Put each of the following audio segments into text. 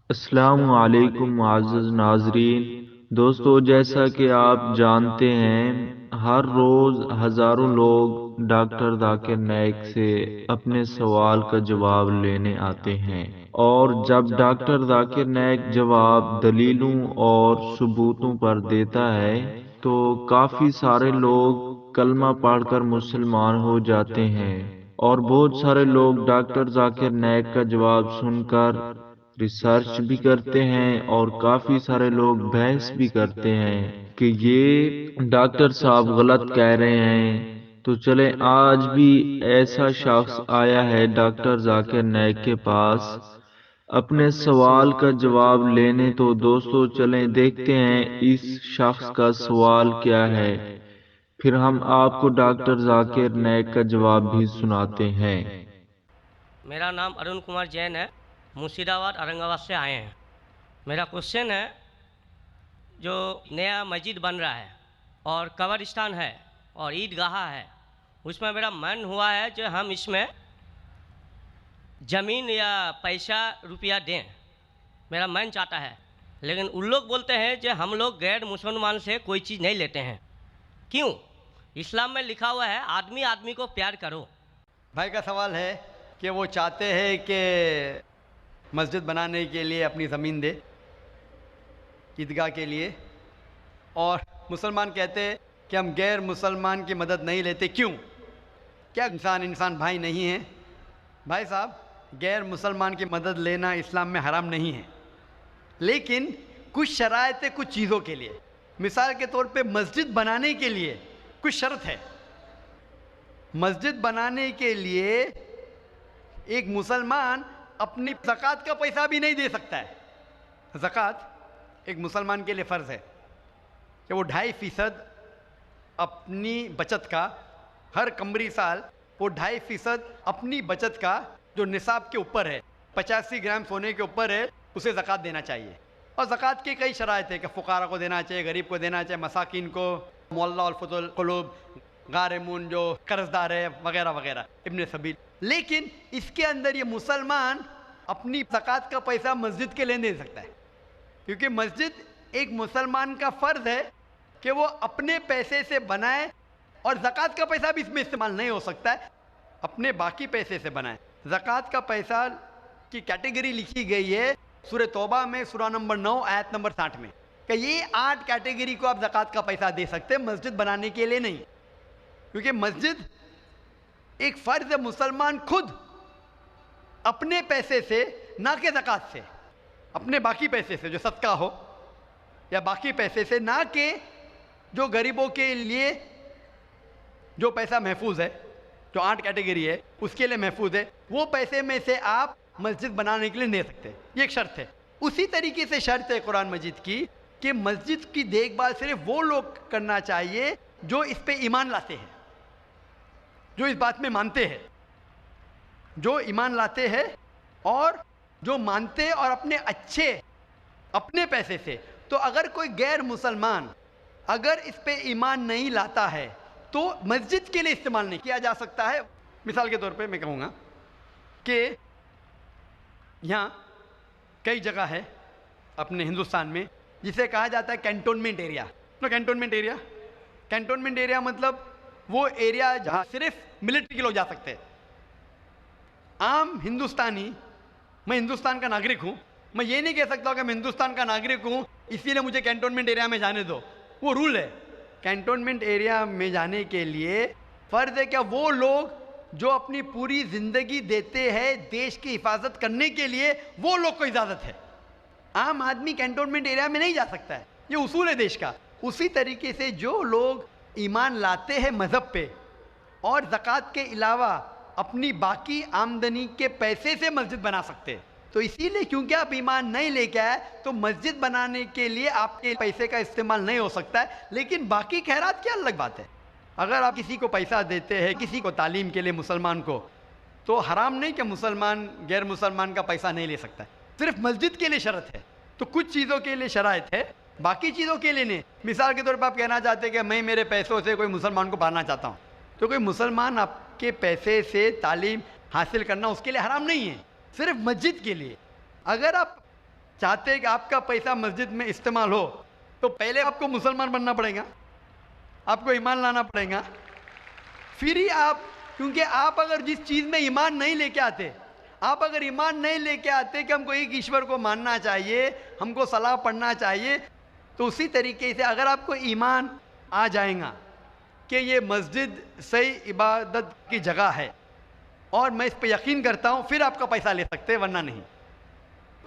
अस्सलामु अलैकुम मुअज़्ज़ज़ नाज़रीन। दोस्तों, जैसा कि आप जानते हैं, हर रोज़ हज़ारों लोग डॉक्टर जाकिर नाइक से अपने सवाल का जवाब लेने आते हैं। और जब डॉक्टर जाकिर नाइक जवाब दलीलों और सबूतों पर देता है तो काफ़ी सारे लोग कलमा पढ़कर मुसलमान हो जाते हैं। और बहुत सारे लोग डॉक्टर जाकिर नाइक का जवाब सुनकर रिसर्च भी करते हैं और काफी सारे लोग बहस भी करते हैं कि ये डॉक्टर साहब गलत कह रहे हैं। तो चले, आज भी ऐसा शख्स आया है डॉक्टर जाकिर नाइक के पास अपने सवाल का जवाब लेने। तो दोस्तों, चलें देखते हैं इस शख्स का सवाल क्या है, फिर हम आपको डॉक्टर जाकिर नाइक का जवाब भी सुनाते हैं। मेरा नाम अरुण कुमार जैन है। मुर्शिदाबाद औरंगाबाद से आए हैं। मेरा क्वेश्चन है, जो नया मस्जिद बन रहा है और कब्रिस्तान है और ईदगाह है, उसमें मेरा मन हुआ है जो हम इसमें ज़मीन या पैसा रुपया दें। मेरा मन चाहता है, लेकिन उन लोग बोलते हैं कि हम लोग गैर मुसलमान से कोई चीज़ नहीं लेते हैं। क्यों? इस्लाम में लिखा हुआ है आदमी आदमी को प्यार करो। भाई का सवाल है कि वो चाहते हैं कि मस्जिद बनाने के लिए अपनी ज़मीन दे ईदगाह के लिए, और मुसलमान कहते हैं कि हम गैर मुसलमान की मदद नहीं लेते। क्यों? क्या इंसान इंसान भाई नहीं है? भाई साहब, गैर मुसलमान की मदद लेना इस्लाम में हराम नहीं है, लेकिन कुछ शराइत है कुछ चीज़ों के लिए। मिसाल के तौर पे मस्जिद बनाने के लिए कुछ शर्त है। मस्जिद बनाने के लिए एक मुसलमान अपनी ज़कात का पैसा भी नहीं दे सकता है। ज़कात एक मुसलमान के लिए फ़र्ज़ है कि वो 2.5% अपनी बचत का, हर कमरी साल वो 2.5% अपनी बचत का जो निसाब के ऊपर है, 85 ग्राम सोने के ऊपर है, उसे ज़कात देना चाहिए। और ज़कात की कई शराइत है कि फ़ुक़ारा को देना चाहिए, गरीब को देना चाहिए, मसाकिन को, मौल्ला और फुतुल क़ुलूब, गारिमून जो कर्जदार है, वगैरह वगैरह, इब्ने सबील। लेकिन इसके अंदर ये मुसलमान अपनी ज़कात का पैसा मस्जिद के लिए नहीं दे सकता है, क्योंकि मस्जिद एक मुसलमान का फ़र्ज़ है कि वो अपने पैसे से बनाए, और ज़कात का पैसा भी इसमें इस्तेमाल नहीं हो सकता है, अपने बाकी पैसे से बनाए। ज़कात का पैसा की कैटेगरी लिखी गई है सूरह तौबा में, सूरा नंबर 9 आयत नंबर 60 में, कि ये 8 कैटेगरी को आप ज़कात का पैसा दे सकते हैं, मस्जिद बनाने के लिए नहीं। क्योंकि मस्जिद एक फ़र्ज़ है, मुसलमान खुद अपने पैसे से, ना कि ज़कात से, अपने बाकी पैसे से जो सदका हो या बाकी पैसे से, ना कि जो गरीबों के लिए जो पैसा महफूज है, जो 8 कैटेगरी है उसके लिए महफूज है, वो पैसे में से आप मस्जिद बनाने के लिए दे सकते हैं। ये एक शर्त है। उसी तरीके से शर्त है कुरान मजीद की कि मस्जिद की देखभाल सिर्फ वो लोग करना चाहिए जो इस पे ईमान लाते हैं, जो इस बात में मानते हैं, जो ईमान लाते हैं और जो मानते हैं, और अपने पैसे से। तो अगर कोई गैर मुसलमान अगर इस पे ईमान नहीं लाता है तो मस्जिद के लिए इस्तेमाल नहीं किया जा सकता है। मिसाल के तौर पे मैं कहूँगा कि यहाँ कई जगह है अपने हिंदुस्तान में जिसे कहा जाता है कैंटोनमेंट एरिया। तो कैंटोनमेंट एरिया मतलब वो एरिया जहाँ सिर्फ मिलिट्री के लोग जा सकते हैं। आम हिंदुस्तानी, मैं हिंदुस्तान का नागरिक हूँ, मैं ये नहीं कह सकता कि मैं हिंदुस्तान का नागरिक हूँ इसीलिए मुझे कैंटोनमेंट एरिया में जाने दो। वो रूल है। कैंटोनमेंट एरिया में जाने के लिए फ़र्ज़ है क्या वो लोग जो अपनी पूरी ज़िंदगी देते हैं देश की हिफाजत करने के लिए, वो लोग को इजाज़त है। आम आदमी कैंटोनमेंट एरिया में नहीं जा सकता है, ये उसूल है देश का। उसी तरीके से जो लोग ईमान लाते हैं मज़हब पे और ज़कात के अलावा अपनी बाकी आमदनी के पैसे से मस्जिद बना सकते हैं। तो इसीलिए क्योंकि आप ईमान नहीं लेके आए तो मस्जिद बनाने के लिए आपके पैसे का इस्तेमाल नहीं हो सकता है। लेकिन बाकी खैरात की अलग बात है। अगर आप किसी को पैसा देते हैं, किसी को तालीम के लिए, मुसलमान को, तो हराम नहीं कि मुसलमान गैर मुसलमान का पैसा नहीं ले सकता है। सिर्फ मस्जिद के लिए शर्त है। तो कुछ चीज़ों के लिए शराइत है, बाकी चीज़ों के लिए नहीं। मिसाल के तौर पर आप कहना चाहते हैं कि मैं मेरे पैसों से कोई मुसलमान को पढ़ाना चाहता हूँ, तो कोई मुसलमान आपके पैसे से तालीम हासिल करना उसके लिए हराम नहीं है, सिर्फ मस्जिद के लिए। अगर आप चाहते हैं कि आपका पैसा मस्जिद में इस्तेमाल हो, तो पहले आपको मुसलमान बनना पड़ेगा, आपको ईमान लाना पड़ेगा, फिर ही आप, क्योंकि आप अगर जिस चीज़ में ईमान नहीं लेके आते, आप अगर ईमान नहीं लेके आते कि हमको एक ईश्वर को मानना चाहिए, हमको सलाह पढ़ना चाहिए, तो उसी तरीके से अगर आपको ईमान आ जाएगा कि ये मस्जिद सही इबादत की जगह है और मैं इस पर यकीन करता हूँ, फिर आपका पैसा ले सकते हैं, वरना नहीं।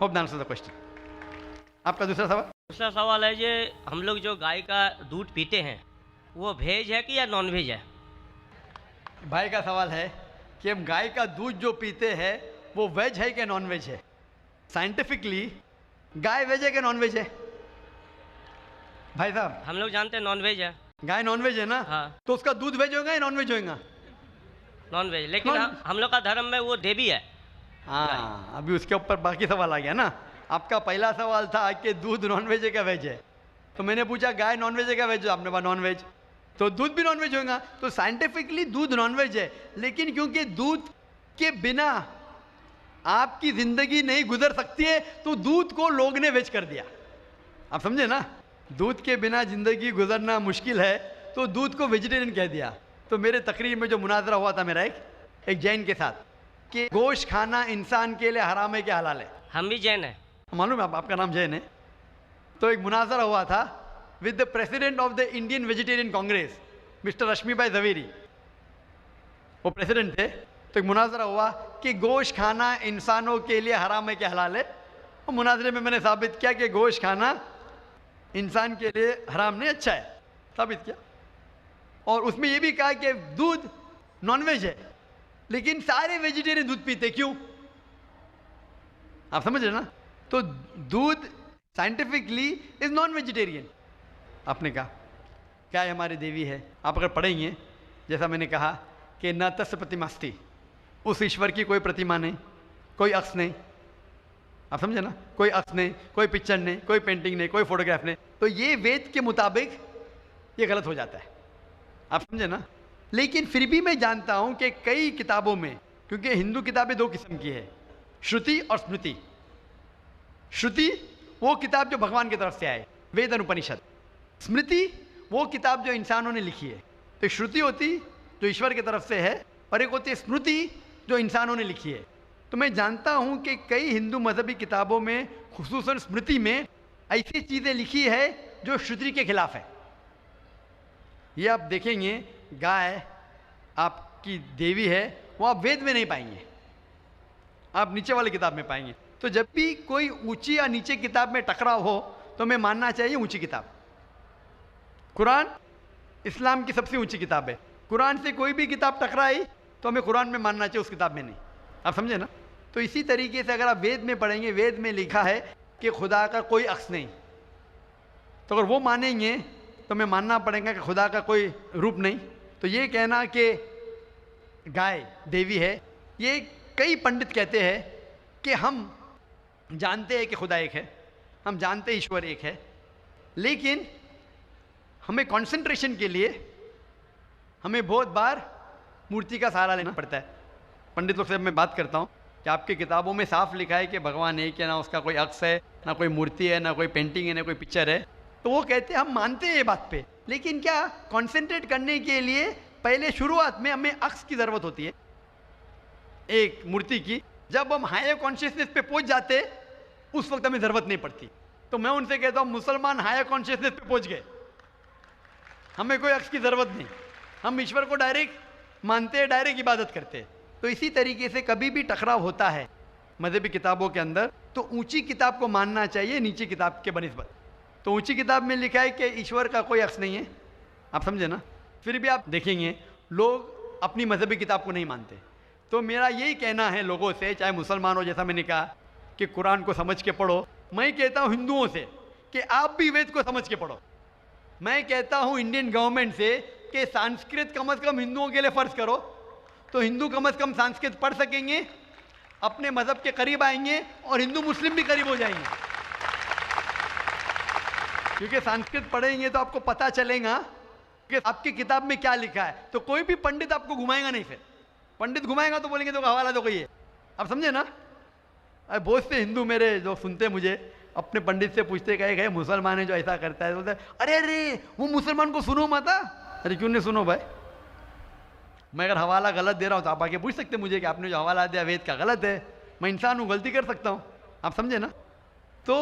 Hope that answers the question. आपका दूसरा सवाल? दूसरा सवाल है ये, हम लोग जो गाय का दूध पीते हैं वो वेज है कि या नॉन वेज है? भाई का सवाल है कि हम गाय का दूध जो पीते हैं वो वेज है कि नॉन वेज है। साइंटिफिकली गाय वेज है कि नॉन वेज है? भाई साहब, हम लोग जानते हैं नॉन वेज है। गाय नॉन वेज है ना? हाँ। तो उसका दूध वेज होगा या नॉन वेज होगा? नॉन वेज, लेकिन हम लोग का धर्म में वो देवी है। हाँ, अभी उसके ऊपर बाकी सवाल आ गया ना। आपका पहला सवाल था कि दूध नॉन वेज है क्या वेज है, तो मैंने पूछा गाय नॉन वेज है क्या वेज है, आपने कहा नॉन वेज, तो दूध भी नॉन वेज होगा। तो साइंटिफिकली दूध नॉन वेज है, लेकिन क्योंकि दूध के बिना आपकी जिंदगी नहीं गुजर सकती है, तो दूध को लोग ने वेज कर दिया। आप समझे ना, दूध के बिना जिंदगी गुजरना मुश्किल है, तो दूध को वेजिटेरियन कह दिया। तो मेरे तकरीर में जो मुनाजरा हुआ था मेरा एक जैन के साथ कि गोश्त खाना इंसान के लिए हराम है कि हलाल है। हम भी जैन है। मालूम है आपका नाम जैन है। तो एक मुनाजरा हुआ था with the president of the Indian vegetarian congress, mister Rashmi Bhai Zaveri, वो प्रेसिडेंट थे। तो एक मुनाजरा हुआ कि गोश्त खाना इंसानों के लिए हराम है कि हलाल है। और मुनाजरे में मैंने साबित किया कि गोश्त खाना इंसान के लिए हराम नहीं, अच्छा है, साबित किया। और उसमें यह भी कहा कि दूध नॉनवेज है, लेकिन सारे वेजिटेरियन दूध पीते, क्यों? आप समझ रहे ना। तो दूध साइंटिफिकली इज नॉन वेजिटेरियन। आपने कहा क्या है, हमारी देवी है। आप अगर पढ़ेंगे, जैसा मैंने कहा कि न तस्य प्रतिमास्ति, उस ईश्वर की कोई प्रतिमा नहीं, कोई अक्स नहीं। आप समझे ना, कोई अक्स नहीं, कोई पिक्चर नहीं, कोई पेंटिंग नहीं, कोई फोटोग्राफ नहीं। तो ये वेद के मुताबिक ये गलत हो जाता है। आप समझे ना। लेकिन फिर भी मैं जानता हूं कि कई किताबों में, क्योंकि हिंदू किताबें दो किस्म की है, श्रुति और स्मृति। श्रुति वो किताब जो भगवान की तरफ से आए, वेद और उपनिषद। स्मृति वो किताब जो इंसानों ने लिखी है। तो श्रुति होती जो ईश्वर की तरफ से है, और एक होती है स्मृति जो इंसानों ने लिखी है। तो मैं जानता हूं कि कई हिंदू मजहबी किताबों में, खुसूसन स्मृति में, ऐसी चीज़ें लिखी है जो श्रुति के खिलाफ है। ये आप देखेंगे, गाय आपकी देवी है, वो आप वेद में नहीं पाएंगे, आप नीचे वाली किताब में पाएंगे। तो जब भी कोई ऊंची या नीचे किताब में टकराव हो, तो हमें मानना चाहिए ऊंची किताब। कुरान इस्लाम की सबसे ऊंची किताब है। कुरान से कोई भी किताब टकराई तो हमें कुरान में मानना चाहिए, उस किताब में नहीं। आप समझे ना। तो इसी तरीके से अगर आप वेद में पढ़ेंगे, वेद में लिखा है कि खुदा का कोई अक्स नहीं, तो अगर वो मानेंगे तो हमें मानना पड़ेगा कि खुदा का कोई रूप नहीं। तो ये कहना कि गाय देवी है, ये कई पंडित कहते हैं कि हम जानते हैं कि खुदा एक है, हम जानते हैं ईश्वर एक है, लेकिन हमें कंसंट्रेशन के लिए हमें बहुत बार मूर्ति का सहारा लेना पड़ता है। पंडित लोग से मैं बात करता हूँ कि आपकी किताबों में साफ लिखा है कि भगवान एक है, ना उसका कोई अक्स है, ना कोई मूर्ति है, ना कोई पेंटिंग है, ना कोई पिक्चर है। तो वो कहते हैं हम मानते हैं ये बात पे, लेकिन क्या कंसंट्रेट करने के लिए पहले शुरुआत में हमें अक्स की ज़रूरत होती है, एक मूर्ति की। जब हम हायर कॉन्शियसनेस पे पहुंच जाते, उस वक्त हमें ज़रूरत नहीं पड़ती। तो मैं उनसे कहता हूँ, मुसलमान हायर कॉन्शियसनेस पे पहुंच गए, हमें कोई अक्स की ज़रूरत नहीं, हम ईश्वर को डायरेक्ट मानते हैं, डायरेक्ट इबादत करते हैं। तो इसी तरीके से कभी भी टकराव होता है मजहबी किताबों के अंदर, तो ऊंची किताब को मानना चाहिए नीची किताब के बनिस्बत। तो ऊंची किताब में लिखा है कि ईश्वर का कोई अक्स नहीं है, आप समझे ना। फिर भी आप देखेंगे लोग अपनी मजहबी किताब को नहीं मानते। तो मेरा यही कहना है लोगों से, चाहे मुसलमान हो, जैसा मैंने कहा कि कुरान को समझ के पढ़ो। मैं कहता हूँ हिंदुओं से कि आप भी वेद को समझ के पढ़ो। मैं कहता हूँ इंडियन गवर्नमेंट से कि संस्कृत कम से कम हिंदुओं के लिए फ़र्ज करो, तो हिंदू कम से कम संस्कृत पढ़ सकेंगे, अपने मज़हब के करीब आएंगे, और हिंदू मुस्लिम भी करीब हो जाएंगे। क्योंकि संस्कृत पढ़ेंगे तो आपको पता चलेगा कि आपकी किताब में क्या लिखा है। तो कोई भी पंडित आपको घुमाएगा नहीं, फिर पंडित घुमाएगा तो बोलेंगे तो हवाला दो, कोई है। आप समझे ना। बहुत से हिंदू मेरे जो सुनते हैं मुझे, अपने पंडित से पूछते गए मुसलमान है जो ऐसा करता है, बोलते अरे अरे वो मुसलमान को सुनो मत। अरे क्यों नहीं सुनो भाई, मैं अगर हवाला गलत दे रहा हूँ तो आप आके पूछ सकते मुझे कि आपने जो हवाला दिया वेद का गलत है। मैं इंसान हूँ, गलती कर सकता हूँ, आप समझे ना। तो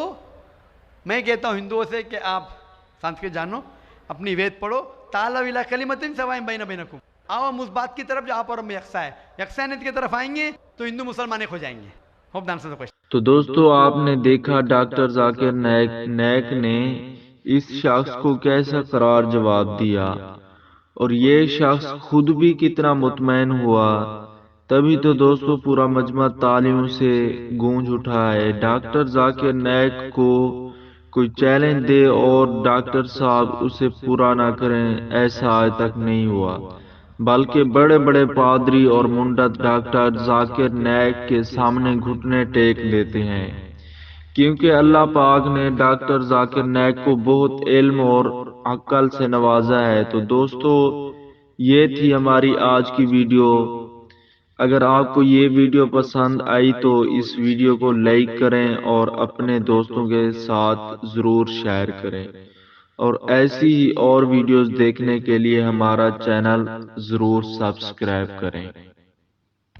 मैं कहता हूँ हिंदुओं से कि आप संस्कृत जानो, अपनी वेद पढ़ो, ताला विला कलिमतिन सवाइम बैना बैनकुम, आओ हम उस बात की तरफ जहाँ पर हम यकसा है, यकसानियत की तरफ आएंगे तो हिंदू मुसलमान एक हो जाएंगे। Hope the answer the question. तो दोस्तों आपने देखा डॉक्टर जाकिर नाइक ने इस शख्स को कैसा करार जवाब दिया, और ये शख्स खुद भी कितना मुतमईन हुआ। तभी तो दोस्तों पूरा मजमा तालियों से गूंज उठा है। डॉक्टर जाकिर नाइक को कोई चैलेंज दे और डॉक्टर साहब उसे पूरा ना करें, ऐसा आज तक नहीं हुआ, बल्कि बड़े बड़े पादरी और मुंडत डॉक्टर जाकिर नाइक के सामने घुटने टेक लेते हैं, क्योंकि अल्लाह पाक ने डॉक्टर जाकिर नाइक को बहुत इल्म और अक्ल से नवाजा है। तो दोस्तों ये थी हमारी आज की वीडियो। अगर आपको ये वीडियो पसंद आई तो इस वीडियो को लाइक करें और अपने दोस्तों के साथ ज़रूर शेयर करें, और ऐसी ही और वीडियोस देखने के लिए हमारा चैनल ज़रूर सब्सक्राइब करें।